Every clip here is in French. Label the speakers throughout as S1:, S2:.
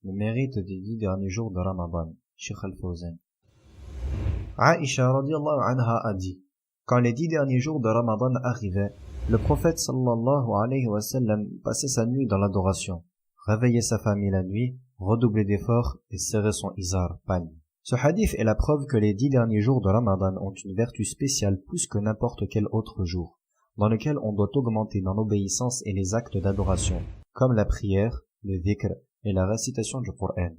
S1: le mérite des 10 derniers jours de Ramadan. Cheikh Al-Fawzan. Aïcha radiallahu anha a dit, quand les 10 derniers jours de Ramadan arrivaient, le prophète sallallahu alayhi wa sallam passait sa nuit dans l'adoration, réveillait sa famille la nuit, redoublait d'efforts et serrait son izar, pagne. Ce hadith est la preuve que les 10 derniers jours de Ramadan ont une vertu spéciale plus que n'importe quel autre jour, dans lequel on doit augmenter dans l'obéissance et les actes d'adoration, comme la prière, le dhikr et la récitation du Coran.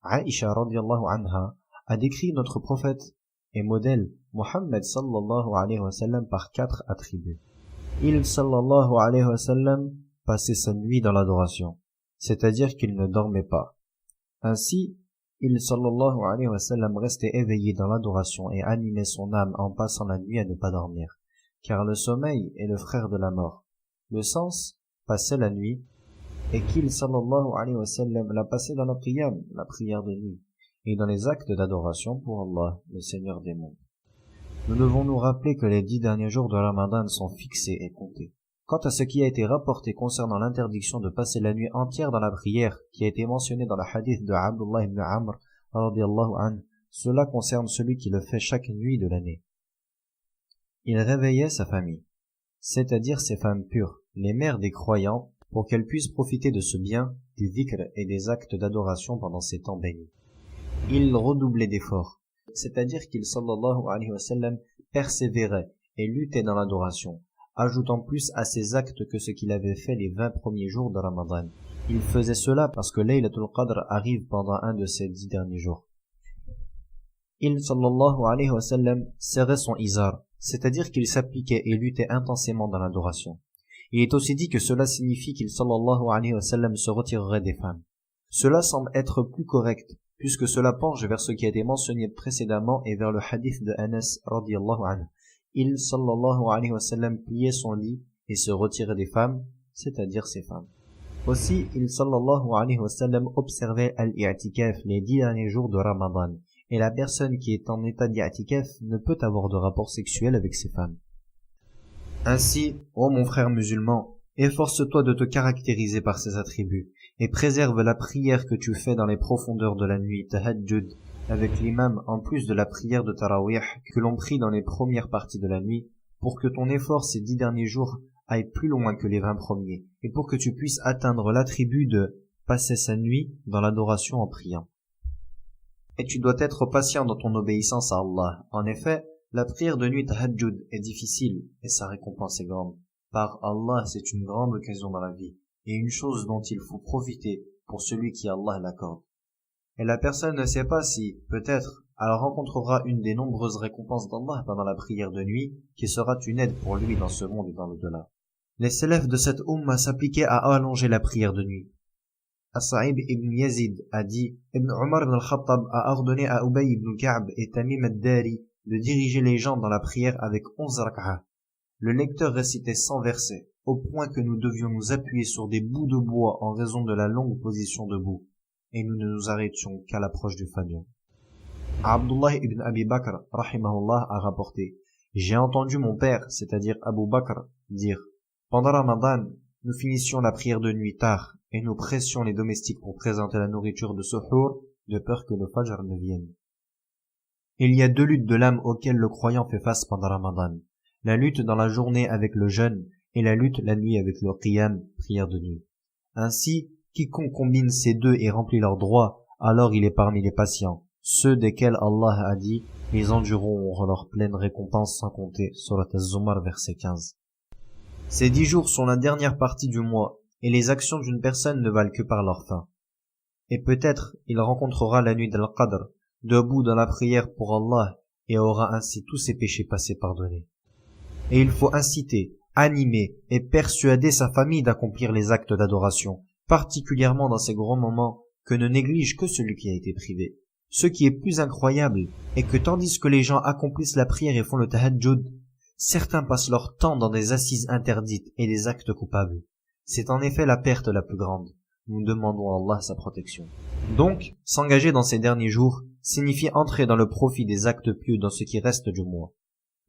S1: Aïcha radiallahu anha a décrit notre prophète et modèle Muhammad sallallahu alayhi wa sallam par 4 attributs. Il sallallahu alayhi wa sallam passait sa nuit dans l'adoration, c'est-à-dire qu'il ne dormait pas. Ainsi, il sallallahu alayhi wa sallam restait éveillé dans l'adoration et animait son âme en passant la nuit à ne pas dormir, car le sommeil est le frère de la mort. Le sens passait la nuit, et qu'il sallallahu alayhi wa sallam l'a passé dans la prière de nuit, et dans les actes d'adoration pour Allah, le Seigneur des mondes. Nous devons nous rappeler que les 10 derniers jours de Ramadan sont fixés et comptés. Quant à ce qui a été rapporté concernant l'interdiction de passer la nuit entière dans la prière, qui a été mentionné dans le hadith de Abdullah ibn Amr, radiallahu anhu, cela concerne celui qui le fait chaque nuit de l'année. Il réveillait sa famille, c'est-à-dire ses femmes pures, les mères des croyants, pour qu'elles puissent profiter de ce bien, du dhikr et des actes d'adoration pendant ces temps bénis. Il redoublait d'efforts, c'est-à-dire qu'il sallallahu alayhi wa sallam persévérait et luttait dans l'adoration, ajoutant plus à ses actes que ce qu'il avait fait les 20 premiers jours de Ramadan. Il faisait cela parce que Laylatul Qadr arrive pendant un de ces 10 derniers jours. Il sallallahu alayhi wa sallam serrait son izar, c'est-à-dire qu'il s'appliquait et luttait intensément dans l'adoration. Il est aussi dit que cela signifie qu'il sallallahu alayhi wa sallam se retirerait des femmes. Cela semble être plus correct, puisque cela penche vers ce qui a été mentionné précédemment et vers le hadith de Anas radiyallahu anhu. Il sallallahu alayhi wa sallam pliait son lit et se retirait des femmes, c'est-à-dire ses femmes. Aussi, il sallallahu alayhi wa sallam observait al-i'tikaf les 10 derniers jours de Ramadan, et la personne qui est en état d'i'tikaf ne peut avoir de rapport sexuel avec ses femmes. Ainsi, ô mon frère musulman, efforce-toi de te caractériser par ces attributs, et préserve la prière que tu fais dans les profondeurs de la nuit, tahajjud, avec l'imam en plus de la prière de tarawih que l'on prie dans les premières parties de la nuit, pour que ton effort ces 10 derniers jours aille plus loin que les 20 premiers, et pour que tu puisses atteindre l'attribut de passer sa nuit dans l'adoration en priant. Et tu dois être patient dans ton obéissance à Allah. En effet, la prière de nuit tahajjud est difficile et sa récompense est grande. Par Allah, c'est une grande occasion dans la vie et une chose dont il faut profiter pour celui qui Allah l'accorde. Et la personne ne sait pas si, peut-être, elle rencontrera une des nombreuses récompenses d'Allah pendant la prière de nuit qui sera une aide pour lui dans ce monde et dans l'au-delà. Les salafs de cette umma s'appliquaient à allonger la prière de nuit. As-Sa'ib ibn Yazid a dit, Ibn Umar ibn al-Khattab a ordonné à Ubay ibn Ka'b et Tamim ad-Dari de diriger les gens dans la prière avec 11 rak'ah. Le lecteur récitait 100 versets, au point que nous devions nous appuyer sur des bouts de bois en raison de la longue position debout, et nous ne nous arrêtions qu'à l'approche du Fajr. Abdullah ibn Abi Bakr, rahimahullah, a rapporté, j'ai entendu mon père, c'est-à-dire Abu Bakr, dire, pendant Ramadan, nous finissions la prière de nuit tard, et nous pressions les domestiques pour présenter la nourriture de suhour, de peur que le Fajr ne vienne. Il y a 2 luttes de l'âme auxquelles le croyant fait face pendant Ramadan. La lutte dans la journée avec le jeûne et la lutte la nuit avec le qiyam, prière de nuit. Ainsi, quiconque combine ces deux et remplit leurs droits, alors il est parmi les patients, ceux desquels Allah a dit, les endurants auront leur pleine récompense sans compter, Surat Az-Zumar, verset 15. Ces 10 jours sont la dernière partie du mois, et les actions d'une personne ne valent que par leur fin. Et peut-être, il rencontrera la nuit d'Al-Qadr, debout dans la prière pour Allah, et aura ainsi tous ses péchés passés pardonnés. Et il faut inciter, animer et persuader sa famille d'accomplir les actes d'adoration, particulièrement dans ces grands moments que ne néglige que celui qui a été privé. Ce qui est plus incroyable est que tandis que les gens accomplissent la prière et font le tahajjud, certains passent leur temps dans des assises interdites et des actes coupables. C'est en effet la perte la plus grande. Nous demandons à Allah sa protection. Donc, s'engager dans ces derniers jours signifie entrer dans le profit des actes pieux dans ce qui reste du mois.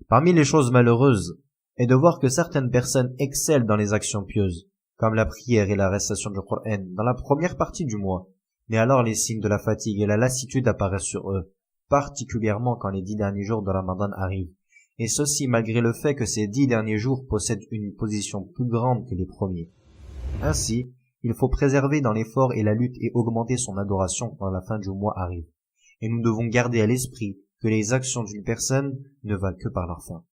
S1: Parmi les choses malheureuses est de voir que certaines personnes excellent dans les actions pieuses, comme la prière et la récitation du Coran dans la première partie du mois, Mais alors les signes de la fatigue et la lassitude apparaissent sur eux, particulièrement quand les 10 derniers jours de Ramadan arrivent, et ceci malgré le fait que ces 10 derniers jours possèdent une position plus grande que les premiers. Ainsi, il faut préserver dans l'effort et la lutte et augmenter son adoration quand la fin du mois arrive. Et nous devons garder à l'esprit que les actions d'une personne ne valent que par leur fin.